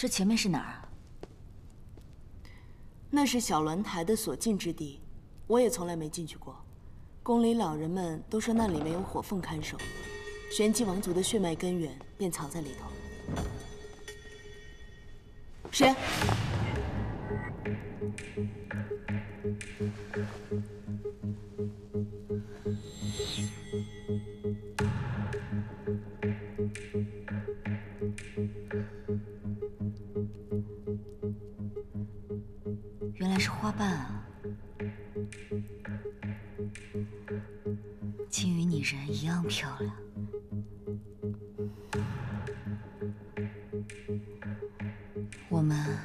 这前面是哪儿啊？那是小鸾台的所禁之地，我也从来没进去过。宫里老人们都说那里面有火凤看守，玄机王族的血脉根源便藏在里头。谁？原来是花瓣啊！竟与你人一样漂亮。我们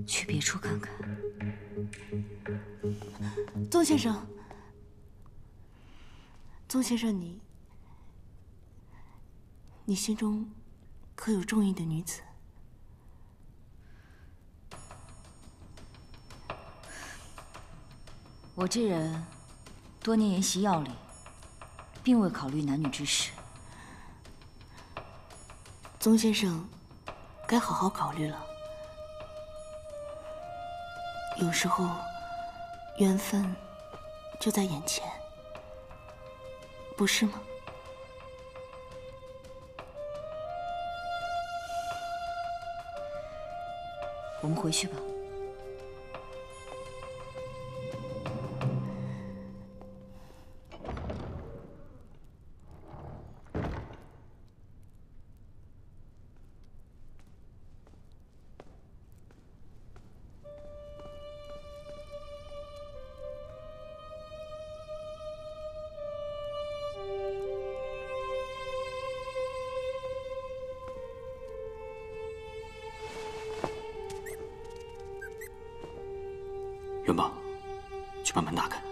去别处看看。宗先生，宗先生，你心中可有中意的女子？我这人多年研习药理，并未考虑男女之事。宗先生，该好好考虑了。有时候，缘分就在眼前，不是吗？我们回去吧。元宝，去把门打开。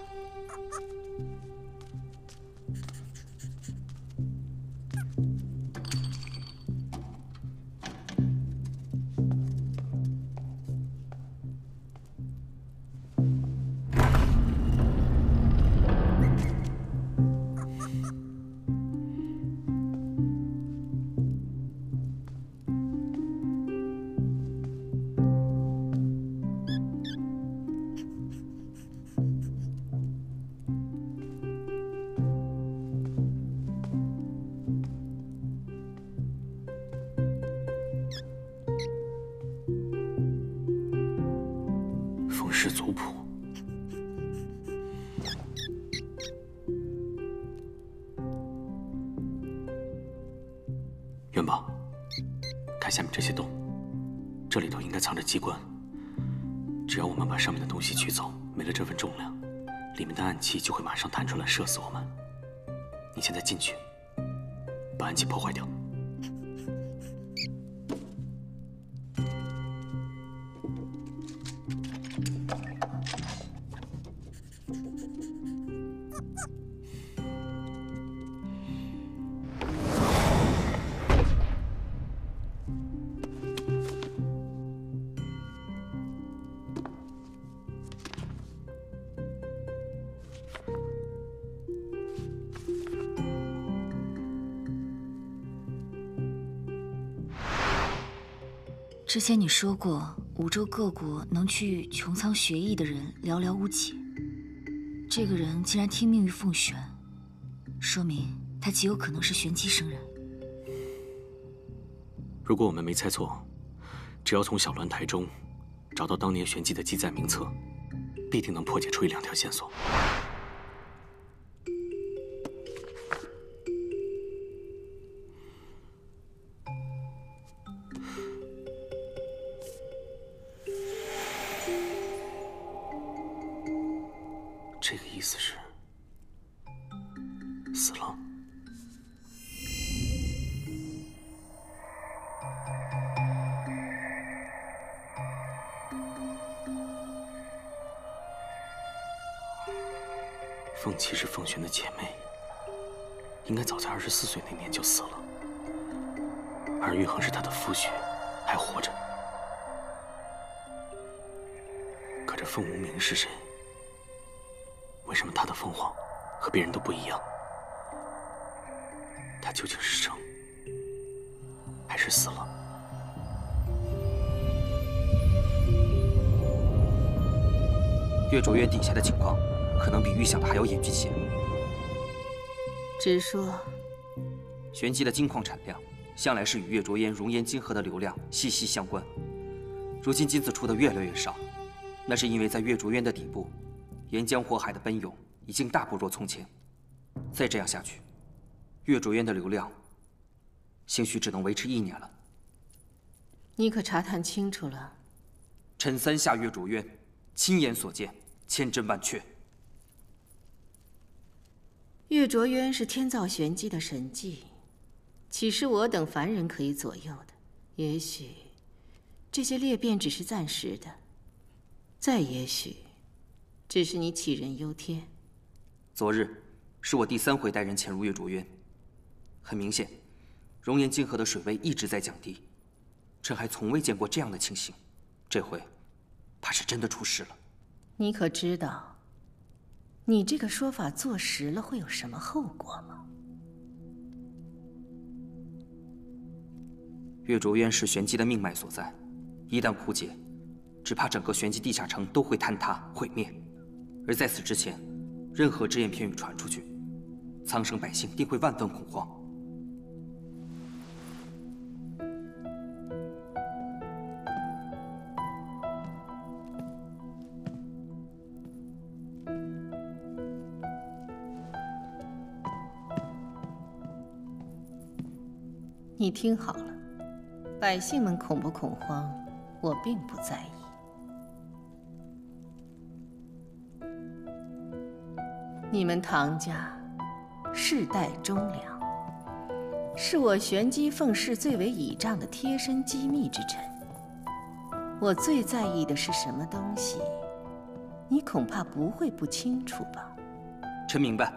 风氏族谱，元宝，看下面这些洞，这里头应该藏着机关。只要我们把上面的东西取走，没了这份重量，里面的暗器就会马上弹出来射死我们。你现在进去，把暗器破坏掉。之前你说过，五洲各国能去穹苍学艺的人寥寥无几。这个人竟然听命于凤玄，说明他极有可能是玄机生人。如果我们没猜错，只要从小鸾台中找到当年玄机的记载名册，必定能破解出一两条线索。这个意思是死了。凤琪是凤玄的姐妹，应该早在24岁那年就死了，而玉衡是她的夫婿，还活着。可这凤无名是谁？为什么他的凤凰和别人都不一样？他究竟是生还是死了？月卓渊底下的情况，可能比预想的还要严峻些。直说。玄机的金矿产量，向来是与月卓渊熔岩金河的流量息息相关。如今金子出的越来越少，那是因为在月卓渊的底部，岩浆火海的奔涌已经大不若从前。再这样下去，月卓渊的流量，兴许只能维持1年了。你可查探清楚了？臣3下月卓渊，亲眼所见，千真万确。月卓渊是天造玄机的神迹，岂是我等凡人可以左右的？也许这些裂变只是暂时的，再也许只是你杞人忧天。昨日是我第3回带人潜入月卓渊，很明显，熔岩金河的水位一直在降低，臣还从未见过这样的情形。这回，怕是真的出事了。你可知道，你这个说法坐实了会有什么后果吗？月卓渊是玄机的命脉所在，一旦枯竭，只怕整个玄机地下城都会坍塌毁灭。而在此之前，任何只言片语传出去，苍生百姓定会万分恐慌。你听好了，百姓们恐不恐慌，我并不在意。你们唐家世代忠良，是我玄机凤氏最为倚仗的贴身机密之臣。我最在意的是什么东西，你恐怕不会不清楚吧？臣明白。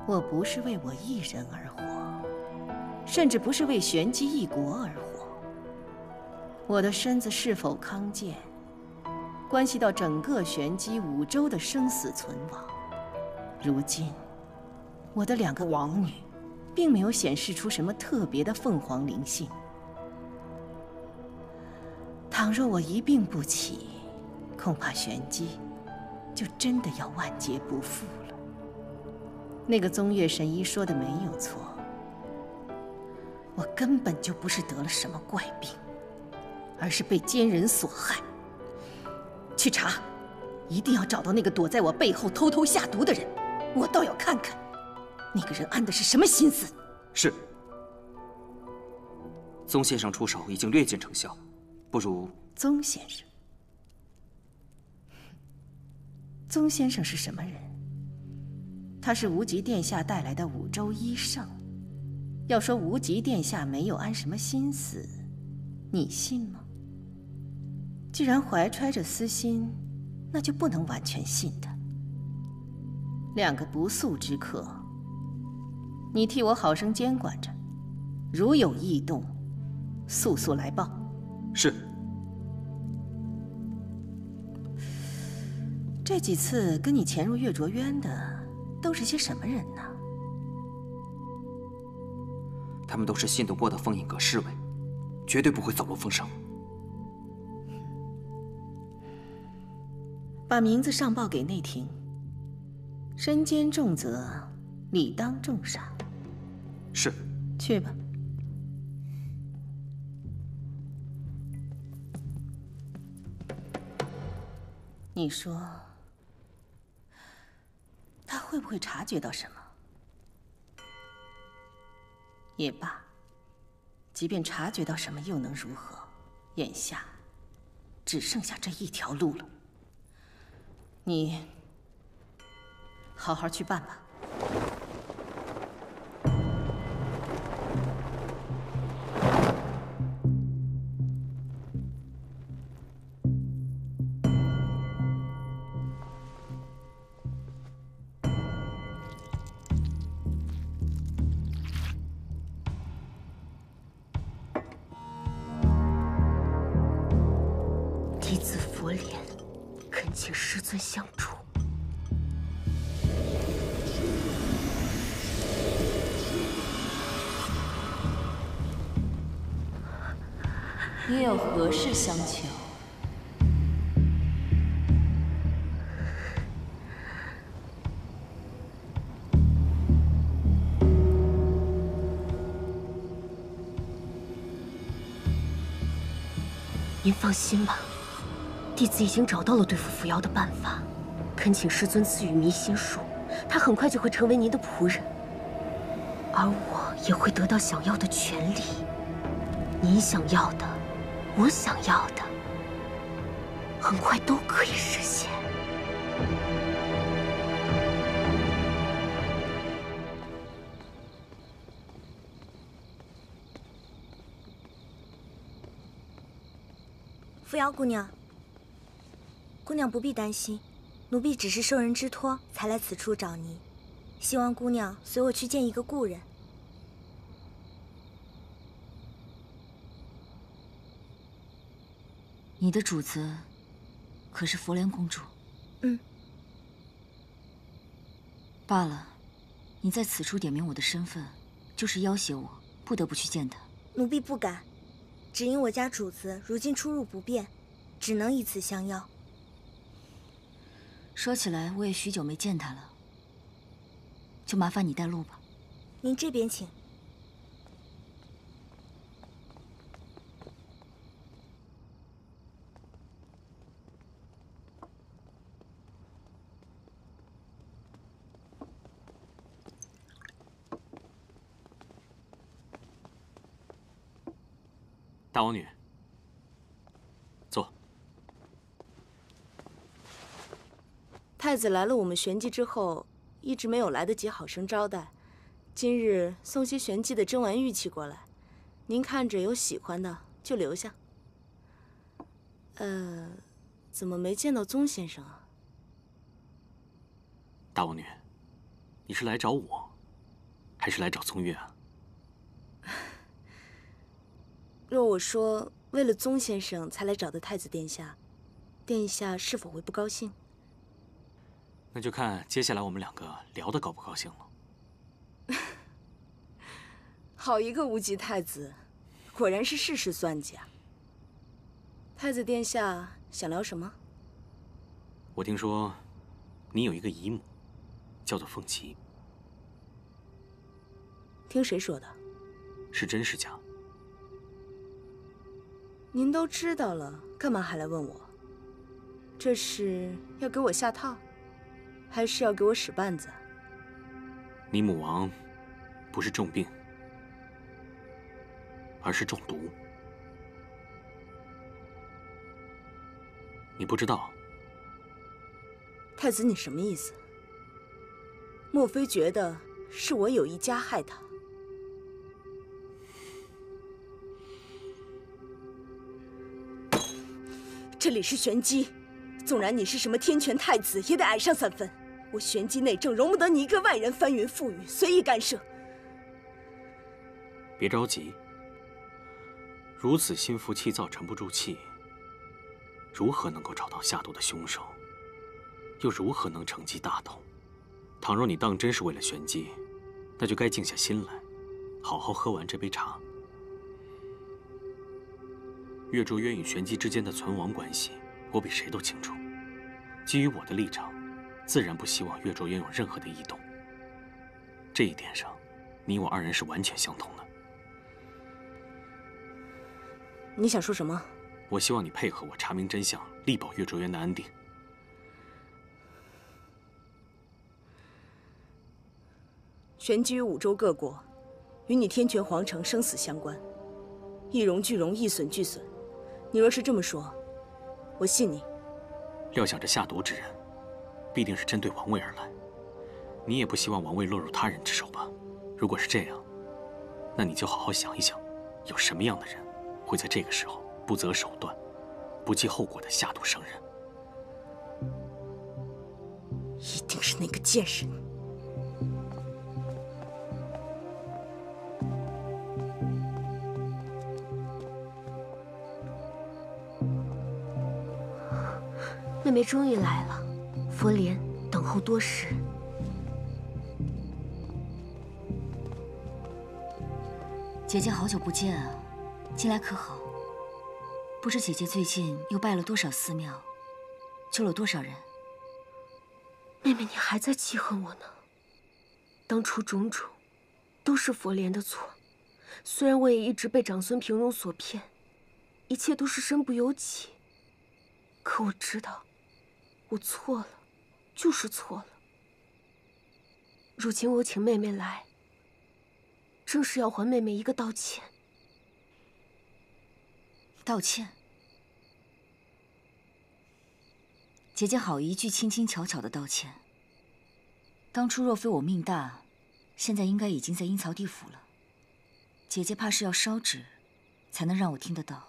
我不是为我一人而活，甚至不是为玄机一国而活。我的身子是否康健，关系到整个玄机5州的生死存亡。如今，我的2个王女，并没有显示出什么特别的凤凰灵性。倘若我一病不起，恐怕玄机就真的要万劫不复了。那个宗岳神医说的没有错，我根本就不是得了什么怪病，而是被奸人所害。去查，一定要找到那个躲在我背后偷偷下毒的人，我倒要看看那个人安的是什么心思。是。宗先生出手已经略见成效，不如……宗先生？宗先生是什么人？他是无极殿下带来的5州医圣。要说无极殿下没有安什么心思，你信吗？既然怀揣着私心，那就不能完全信他。2个不速之客，你替我好生监管着，如有异动，速速来报。是。这几次跟你潜入月卓渊的都是些什么人呢？他们都是信得过的风影阁侍卫，绝对不会走漏风声。把名字上报给内廷，身兼重责，理当重赏。是。去吧。你说，他会不会察觉到什么？也罢，即便察觉到什么又能如何？眼下只剩下这一条路了。你好好去办吧。弟子佛莲，恳请师尊相助。你有何事相求？您放心吧，弟子已经找到了对付伏妖的办法，恳请师尊赐予迷心术，他很快就会成为您的仆人，而我也会得到想要的权利。您想要的，我想要的，很快都可以实现。扶摇姑娘，姑娘不必担心，奴婢只是受人之托才来此处找您，希望姑娘随我去见一个故人。你的主子可是佛莲公主？嗯。罢了，你在此处点明我的身份，就是要挟我不得不去见她。奴婢不敢，只因我家主子如今出入不便，只能以此相邀。说起来，我也许久没见她了，就麻烦你带路吧。您这边请。大王女，坐。太子来了我们玄机之后，一直没有来得及好生招待，今日送些玄机的珍玩玉器过来，您看着有喜欢的就留下。怎么没见到宗先生啊？大王女，你是来找我，还是来找宗岳啊？若我说为了宗先生才来找的太子殿下，殿下是否会不高兴？那就看接下来我们两个聊得高不高兴了。好一个无极太子，果然是事事算计啊！太子殿下想聊什么？我听说你有一个姨母，叫做凤琪。听谁说的？是真是假？您都知道了，干嘛还来问我？这是要给我下套，还是要给我使绊子？你母王不是重病，而是中毒。你不知道？太子，你什么意思？莫非觉得是我有意加害他？这里是玄机，纵然你是什么天权太子，也得矮上3分。我玄机内政容不得你一个外人翻云覆雨，随意干涉。别着急，如此心浮气躁、沉不住气，如何能够找到下毒的凶手？又如何能惩戒大同？倘若你当真是为了玄机，那就该静下心来，好好喝完这杯茶。月卓渊与玄机之间的存亡关系，我比谁都清楚。基于我的立场，自然不希望月卓渊有任何的异动。这一点上，你我二人是完全相同的。你想说什么？我希望你配合我查明真相，力保月卓渊的安定。玄机于五州各国，与你天权皇城生死相关，一荣俱荣，一损俱损。你若是这么说，我信你。料想这下毒之人，必定是针对王位而来。你也不希望王位落入他人之手吧？如果是这样，那你就好好想一想，有什么样的人会在这个时候不择手段、不计后果的下毒伤人？一定是那个贱人。妹妹终于来了，佛莲等候多时。姐姐好久不见啊，近来可好？不知姐姐最近又拜了多少寺庙，救了多少人？妹妹，你还在记恨我呢？当初种种，都是佛莲的错。虽然我也一直被长孙平荣所骗，一切都是身不由己。可我知道，我错了，就是错了。如今我请妹妹来，正是要还妹妹一个道歉。道歉？姐姐好一句轻轻巧巧的道歉。当初若非我命大，现在应该已经在阴曹地府了。姐姐怕是要烧纸，才能让我听得到。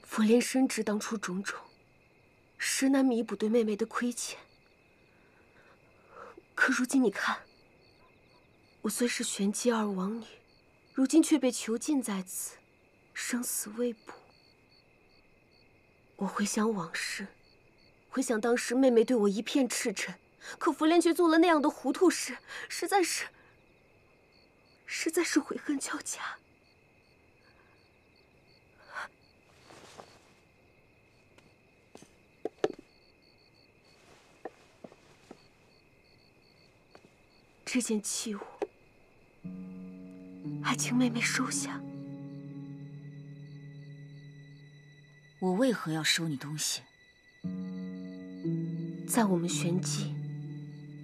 佛莲深知当初种种，实难弥补对妹妹的亏欠。可如今你看，我虽是玄机二王女，如今却被囚禁在此，生死未卜。我回想往事，回想当时妹妹对我一片赤诚，可佛莲却做了那样的糊涂事，实在是悔恨交加。这件器物，还请妹妹收下。我为何要收你东西？在我们玄机，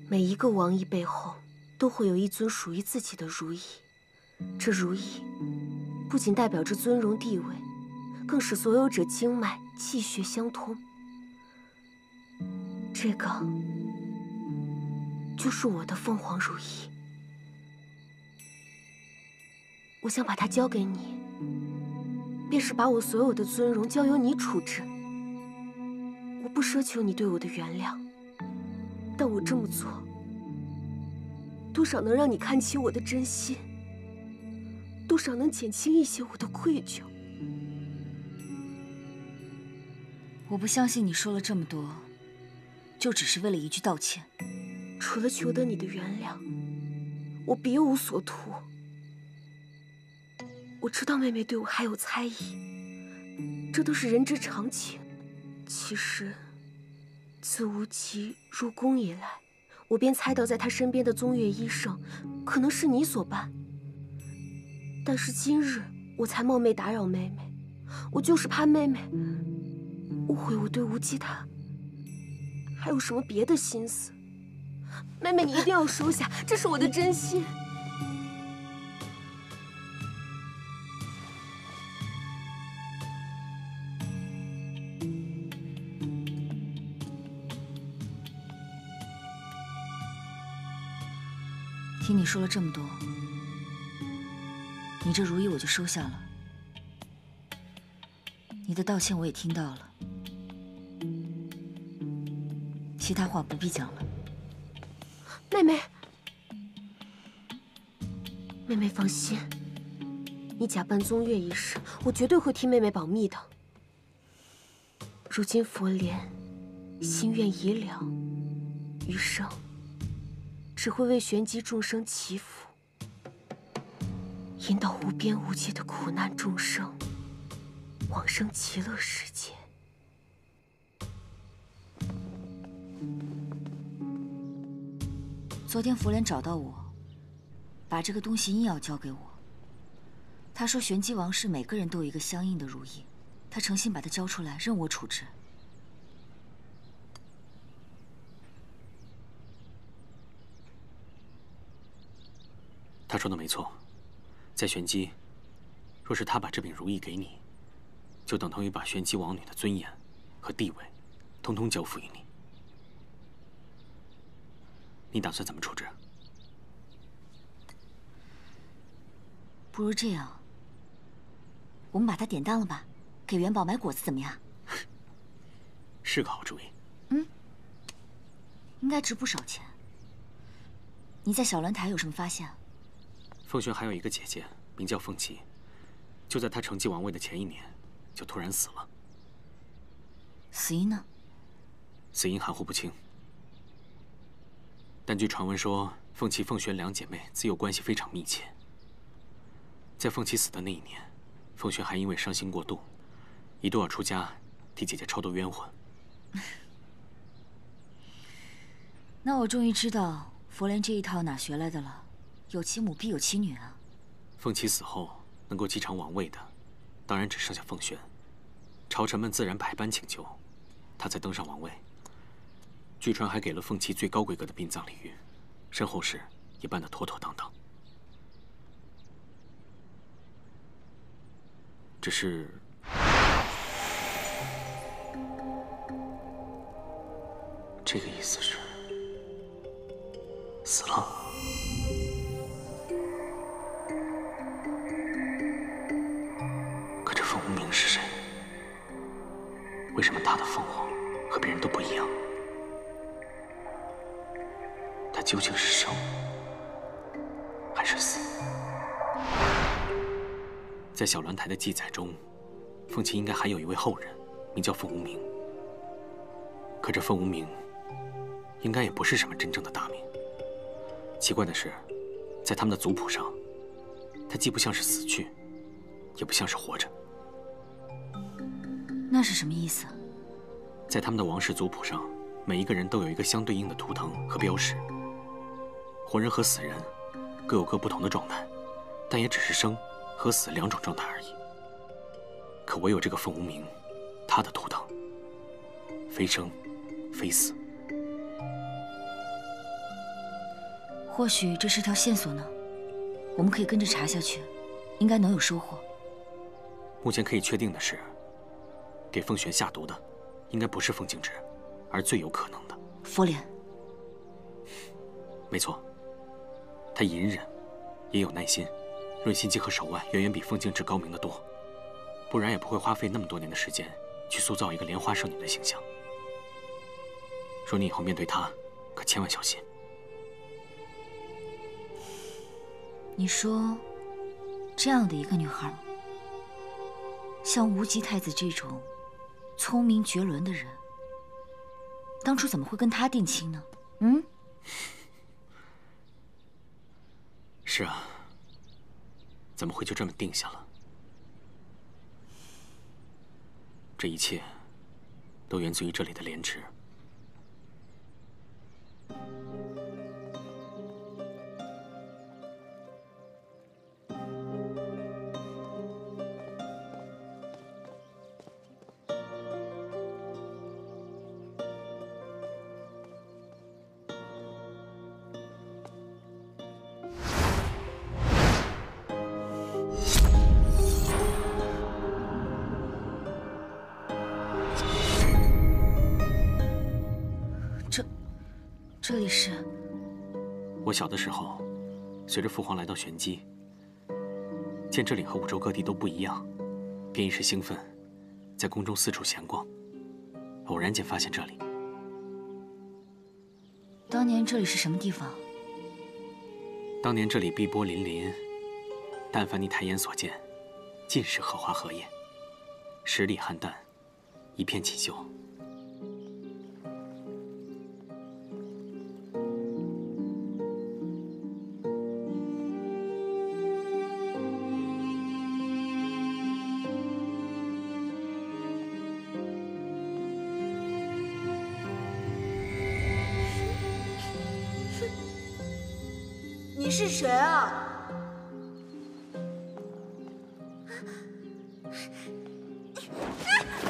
每一个王爷背后都会有一尊属于自己的如意。这如意不仅代表着尊荣地位，更使所有者经脉气血相通。这个就是我的凤凰如意，我想把它交给你，便是把我所有的尊荣交由你处置。我不奢求你对我的原谅，但我这么做，多少能让你看清我的真心，多少能减轻一些我的愧疚。我不相信你说了这么多，就只是为了一句道歉。除了求得你的原谅，我别无所图。我知道妹妹对我还有猜疑，这都是人之常情。其实，自无极入宫以来，我便猜到在她身边的宗岳医圣，可能是你所办。但是今日我才冒昧打扰妹妹，我就是怕妹妹误会我对无极她还有什么别的心思。妹妹，你一定要收下，这是我的真心。听你说了这么多，你这如意我就收下了。你的道歉我也听到了，其他话不必讲了。妹妹，妹妹放心，你假扮宗岳一事，我绝对会替妹妹保密的。如今佛莲心愿已了，余生只会为玄机众生祈福，引导无边无际的苦难众生往生极乐世界。昨天佛莲找到我，把这个东西硬要交给我。他说玄机王室每个人都有一个相应的如意，他诚心把它交出来，任我处置。他说的没错，在玄机，若是他把这柄如意给你，就等同于把玄机王女的尊严和地位，通通交付于你。你打算怎么处置？不如这样，我们把它典当了吧，给元宝买果子怎么样？是个好主意。嗯，应该值不少钱。你在小鸾台有什么发现？凤轩还有一个姐姐，名叫凤琪，就在她承继王位的前1年，就突然死了。死因呢？死因含糊不清。但据传闻说，凤琪、凤璇两姐妹自幼关系非常密切。在凤琪死的那一年，凤璇还因为伤心过度，一度要出家替姐姐超度冤魂。那我终于知道佛莲这一套哪学来的了，有其母必有其女啊。凤琪死后能够继承王位的，当然只剩下凤璇，朝臣们自然百般请求，她才登上王位。据传还给了凤琪最高规格的殡葬礼遇，身后事也办得妥妥当当。只是，这个意思是死了。可这凤无名是谁？为什么他的凤凰和别人都不一样？他究竟是生还是死？在小鸾台的记载中，凤琪应该还有一位后人，名叫凤无名。可这凤无名，应该也不是什么真正的大名。奇怪的是，在他们的族谱上，他既不像是死去，也不像是活着。那是什么意思？在他们的王室族谱上，每一个人都有一个相对应的图腾和标识。活人和死人各有各不同的状态，但也只是生和死两种状态而已。可唯有这个凤无名，他的图腾非生非死。或许这是条线索呢，我们可以跟着查下去，应该能有收获。目前可以确定的是，给凤璇下毒的应该不是凤静之，而最有可能的佛莲。没错，他隐忍，也有耐心，论心机和手腕远远比凤静之高明得多，不然也不会花费那么多年的时间去塑造一个莲花圣女的形象。说你以后面对她，可千万小心。你说，这样的一个女孩，像无极太子这种聪明绝伦的人，当初怎么会跟她定亲呢？嗯？是啊，怎么会就这么定下了？这一切都源自于这里的莲池。这里是……我小的时候，随着父皇来到玄机，见这里和五洲各地都不一样，便一时兴奋，在宫中四处闲逛，偶然间发现这里。当年这里是什么地方？当年这里碧波粼粼，但凡你抬眼所见，尽是荷花荷叶，十里菡萏，一片锦绣。你是谁啊？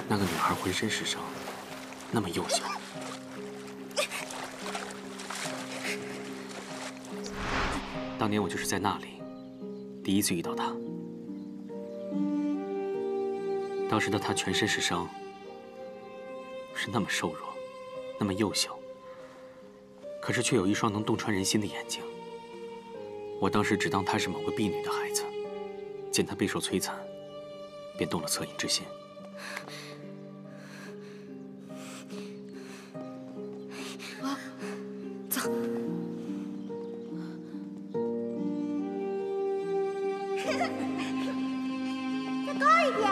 那个女孩浑身是伤，那么幼小。当年我就是在那里第一次遇到她。当时的她全身是伤，是那么瘦弱，那么幼小，可是却有一双能洞穿人心的眼睛。我当时只当她是某个婢女的孩子，见她备受摧残，便动了恻隐之心。走。再高一点。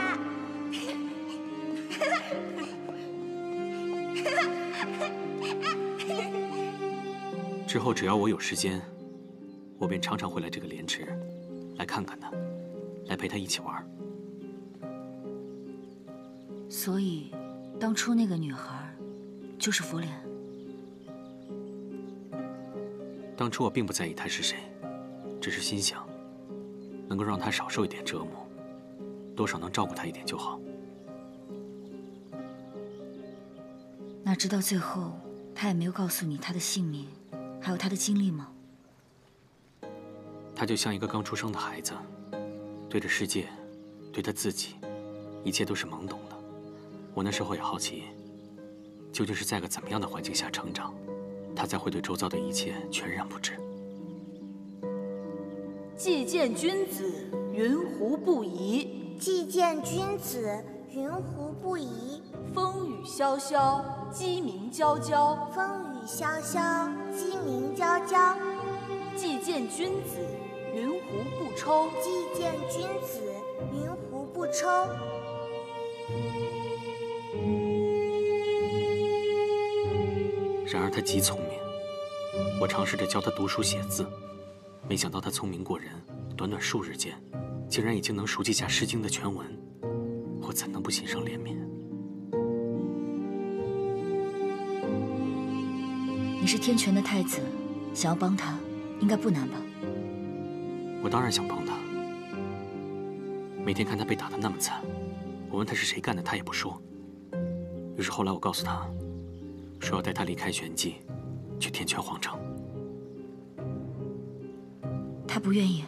之后只要我有时间，我便常常会来这个莲池，来看看他，来陪他一起玩。所以，当初那个女孩，就是佛莲。当初我并不在意她是谁，只是心想，能够让她少受一点折磨，多少能照顾她一点就好。那直到最后，她也没有告诉你她的姓名，还有她的经历吗？她就像一个刚出生的孩子，对着世界，对她自己，一切都是懵懂的。我那时候也好奇，究竟是在个怎么样的环境下成长，她才会对周遭的一切全然不知。既见君子，云胡不疑？既见君子，云胡不疑？风雨萧萧，鸡鸣啾啾。风雨萧萧，鸡鸣啾啾。既见君子，云胡不抽？既见君子，云胡不抽？然而他极聪明，我尝试着教他读书写字，没想到他聪明过人，短短数日间，竟然已经能熟记下《诗经》的全文，我怎能不心生怜悯？你是天权的太子，想要帮他，应该不难吧？我当然想帮他。每天看他被打得那么惨，我问他是谁干的，他也不说。于是后来我告诉他，说要带他离开玄机，去天权皇城。他不愿意。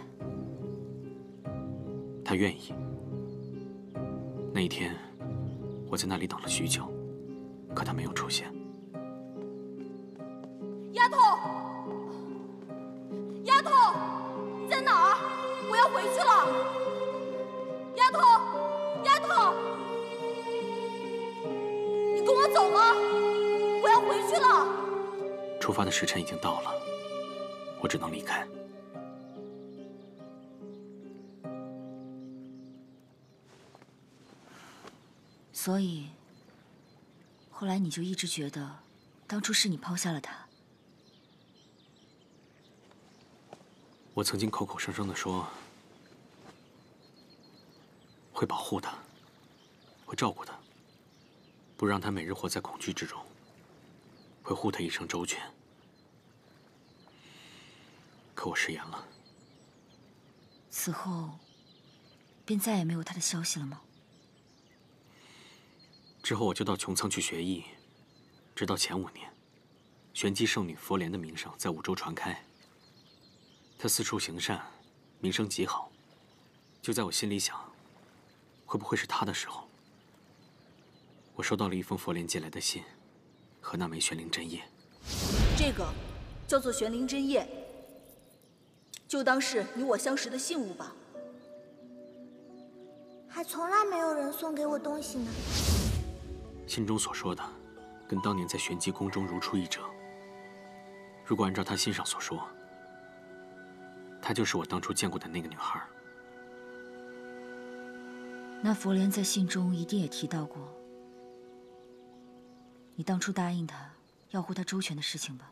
他愿意。那一天，我在那里等了许久，可他没有出现。丫头，丫头，你在哪儿？我要回去了。丫头，丫头，你跟我走吗？我要回去了。出发的时辰已经到了，我只能离开。所以，后来你就一直觉得，当初是你抛下了他。我曾经口口声声地说，会保护他，会照顾他，不让他每日活在恐惧之中，会护他一生周全。可我食言了。此后，便再也没有他的消息了吗？之后我就到穹苍去学艺，直到前5年，玄机圣女佛莲的名声在五洲传开。她四处行善，名声极好。就在我心里想，会不会是她的时候，我收到了一封佛莲寄来的信，和那枚玄灵针叶。这个叫做玄灵针叶，就当是你我相识的信物吧。还从来没有人送给我东西呢。信中所说的，跟当年在玄机宫中如出一辙。如果按照他信上所说，她就是我当初见过的那个女孩。那佛莲在信中一定也提到过，你当初答应他要护他周全的事情吧？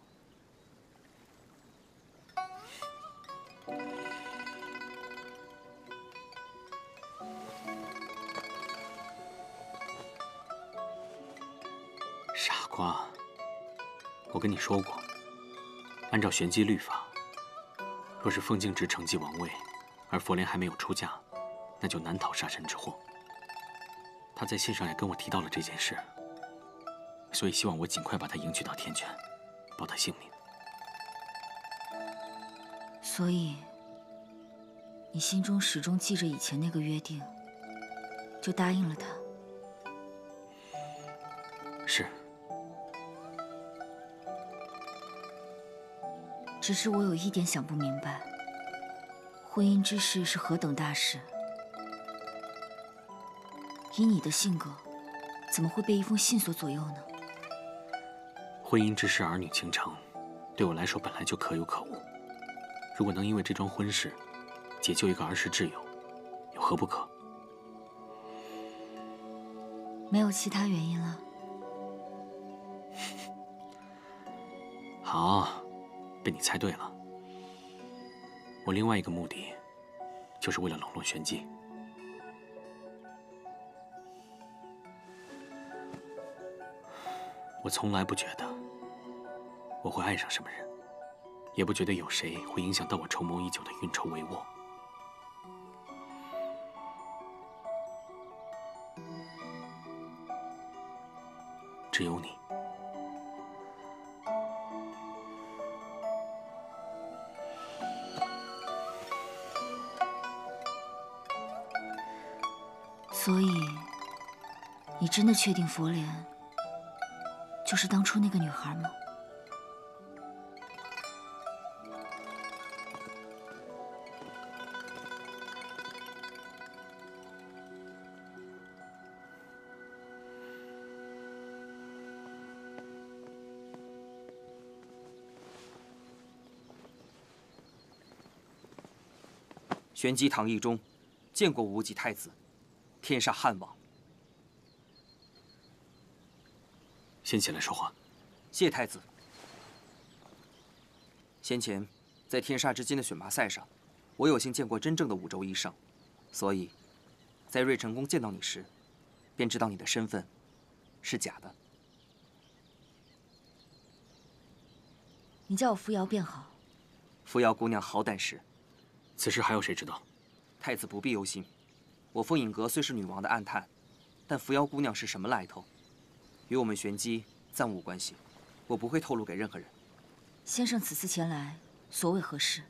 傻瓜，我跟你说过，按照玄机律法，若是凤静之承继王位，而佛莲还没有出嫁，那就难逃杀身之祸。他在信上也跟我提到了这件事，所以希望我尽快把他迎娶到天权，保他性命。所以，你心中始终记着以前那个约定，就答应了他。是。只是我有一点想不明白，婚姻之事是何等大事，以你的性格，怎么会被一封信所左右呢？婚姻之事，儿女情长，对我来说本来就可有可无。如果能因为这桩婚事，解救一个儿时挚友，有何不可？没有其他原因了。好，被你猜对了。我另外一个目的，就是为了冷落玄机。我从来不觉得我会爱上什么人，也不觉得有谁会影响到我筹谋已久的运筹帷幄。只有你。所以，你真的确定佛莲就是当初那个女孩吗？玄机唐懿中见过无极太子，天煞汉王。先起来说话。谢太子。先前在天煞之间的选拔赛上，我有幸见过真正的五洲一圣，所以，在瑞成宫见到你时，便知道你的身份是假的。你叫我扶摇便好。扶摇姑娘好胆识。此事还有谁知道？太子不必忧心，我凤影阁虽是女王的暗探，但扶摇姑娘是什么来头，与我们玄机暂无关系，我不会透露给任何人。先生此次前来，所谓何事？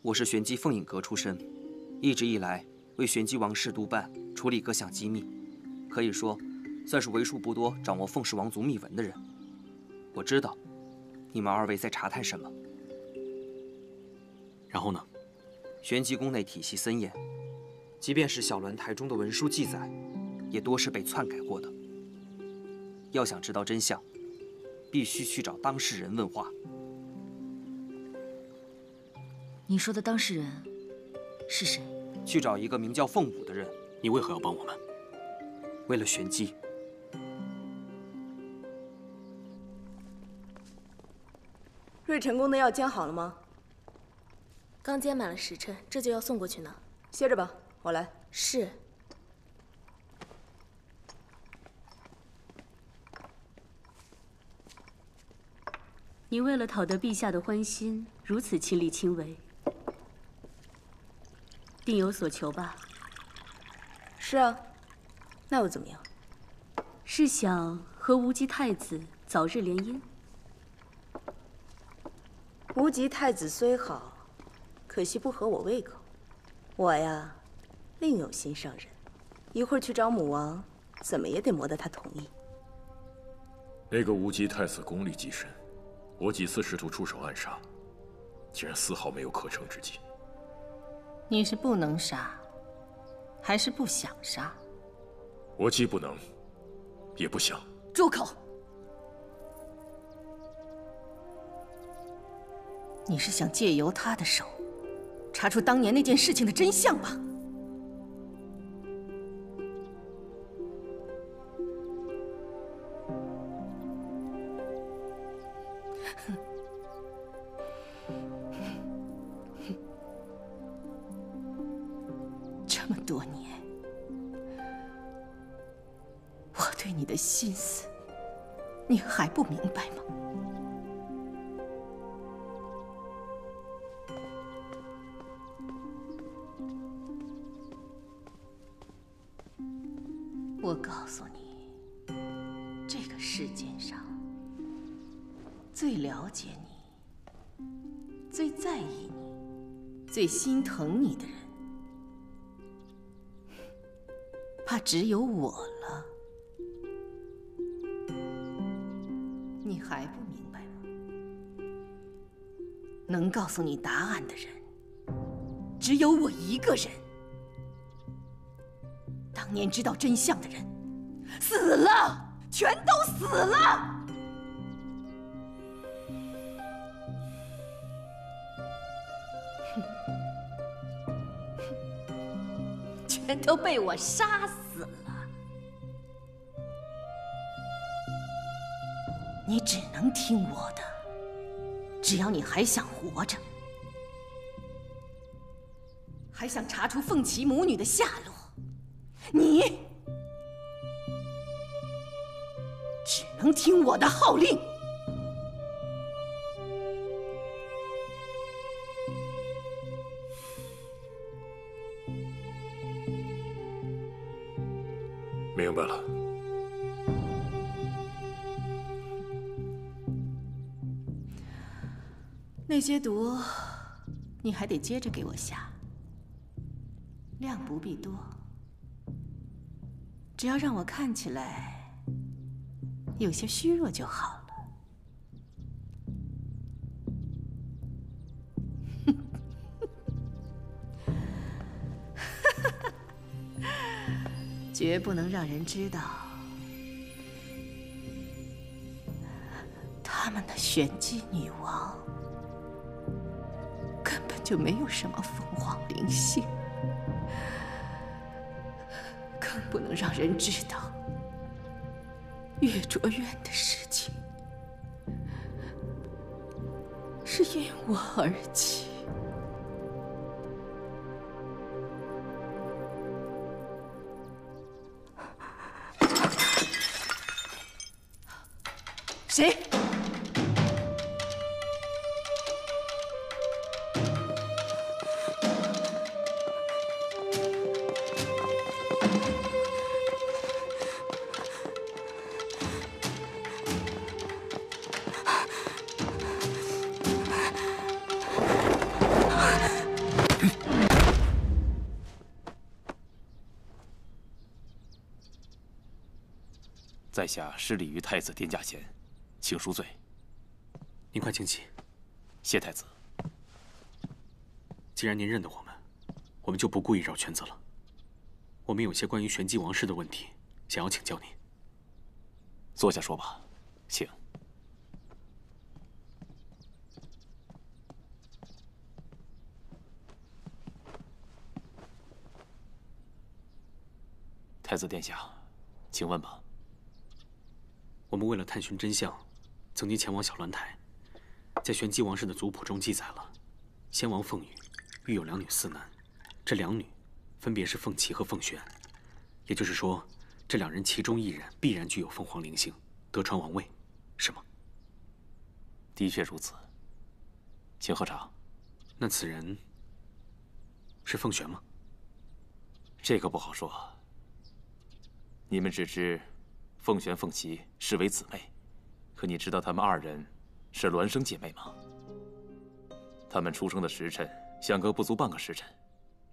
我是玄机凤影阁出身，一直以来为玄机王室督办，处理各项机密，可以说算是为数不多掌握凤氏王族秘闻的人。我知道，你们二位在查探什么。然后呢？玄机宫内体系森严，即便是小鸾台中的文书记载，也多是被篡改过的。要想知道真相，必须去找当事人问话。你说的当事人是谁？去找一个名叫凤舞的人。你为何要帮我们？为了玄机。瑞成宫的药煎好了吗？刚煎满了时辰，这就要送过去呢。歇着吧，我来。是。你为了讨得陛下的欢心，如此亲力亲为，定有所求吧？是啊，那又怎么样？是想和无极太子早日联姻？无极太子虽好，可惜不合我胃口。我呀，另有心上人，一会儿去找母王，怎么也得磨得他同意。那个无极太子功力极深，我几次试图出手暗杀，竟然丝毫没有可乘之机。你是不能杀，还是不想杀？我既不能，也不想。住口！你是想借由他的手，查出当年那件事情的真相吧？这么多年，我对你的心思，你还不明白吗？我告诉你，这个世界上最了解你、最在意你、最心疼你的人，怕只有我了。你还不明白吗？能告诉你答案的人，只有我一个人。当年知道真相的人死了，全都死了，全都被我杀死了。你只能听我的。只要你还想活着，还想查出凤岐母女的下落，你只能听我的号令。明白了。那些毒，你还得接着给我下，量不必多，只要让我看起来有些虚弱就好了。绝不能让人知道，他们的玄机女王根本就没有什么凤凰灵性，更不能让人知道月卓院的事情是因我而起。谁？在下失礼于太子殿驾前，请赎罪。您快请起。谢太子。既然您认得我们就不故意绕圈子了。我们有些关于玄机王室的问题，想要请教您。坐下说吧，请。太子殿下，请问吧。我们为了探寻真相，曾经前往小鸾台，在玄机王氏的族谱中记载了，先王凤羽育有2女4男，这2女分别是凤岐和凤璇，也就是说，这2人其中1人必然具有凤凰灵性，得传王位，是吗？的确如此。请喝茶。那此人是凤璇吗？这个不好说。你们只知凤璇、凤岐视为姊妹，可你知道她们2人是孪生姐妹吗？她们出生的时辰相隔不足半个时辰，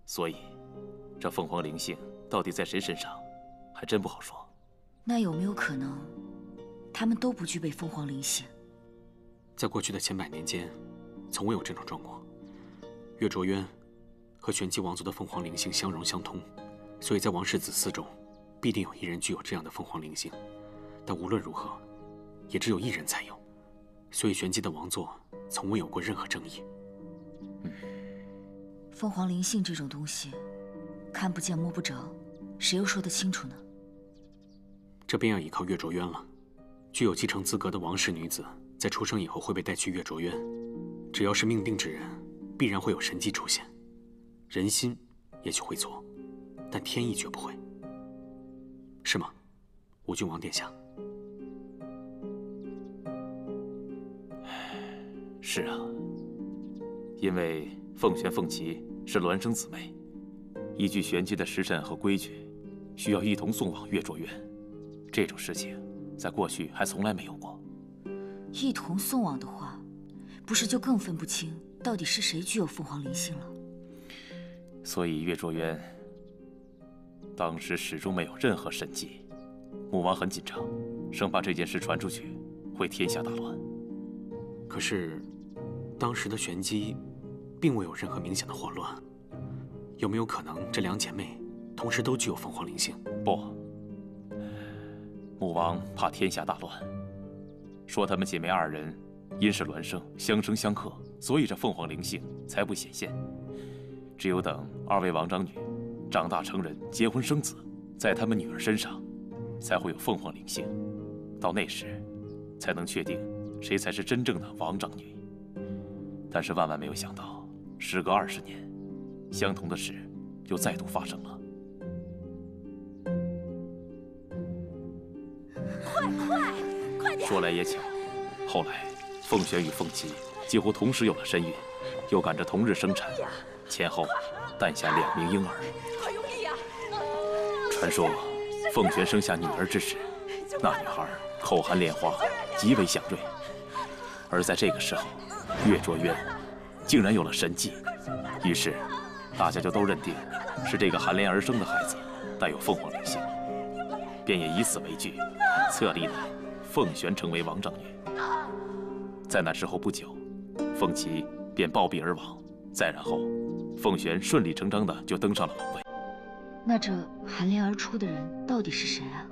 所以这凤凰灵性到底在谁身上，还真不好说。那有没有可能，他们都不具备凤凰灵性？在过去的千百年间，从未有这种状况。月卓渊和玄机王族的凤凰灵性相融相通，所以在王室子嗣中，必定有1人具有这样的凤凰灵性。但无论如何，也只有1人才有，所以玄机的王座从未有过任何争议。凤凰灵性这种东西，看不见摸不着，谁又说得清楚呢？这便要依靠月卓渊了。具有继承资格的王室女子，在出生以后会被带去月卓渊，只要是命定之人，必然会有神迹出现。人心也许会错，但天意绝不会，是吗，吴郡王殿下？是啊，因为凤璇、凤岐是孪生姊妹，依据玄机的时辰和规矩，需要一同送往月卓渊。这种事情在过去还从来没有过。一同送往的话，不是就更分不清到底是谁具有凤凰灵性了？所以月卓渊当时始终没有任何神迹。母王很紧张，生怕这件事传出去会天下大乱。可是，当时的玄机并未有任何明显的祸乱，有没有可能这2姐妹同时都具有凤凰灵性？不，母王怕天下大乱，说她们姐妹2人因是孪生，相生相克，所以这凤凰灵性才不显现。只有等2位王长女长大成人，结婚生子，在她们女儿身上才会有凤凰灵性。到那时，才能确定谁才是真正的王长女。但是万万没有想到，时隔20年，相同的事又再度发生了。快点！说来也巧，后来凤璇与凤琪几乎同时有了身孕，又赶着同日生产，前后诞下2名婴儿。快用力呀！传说凤璇生下女儿之时，那女孩口含莲花，极为祥瑞。而在这个时候，岳卓渊竟然有了神迹，于是大家就都认定是这个含莲而生的孩子带有凤凰灵性，便也以此为据，册立了凤璇成为王长女。在那之后不久，凤琪便暴毙而亡。再然后，凤璇顺理成章的就登上了王位。那这含莲而出的人到底是谁啊？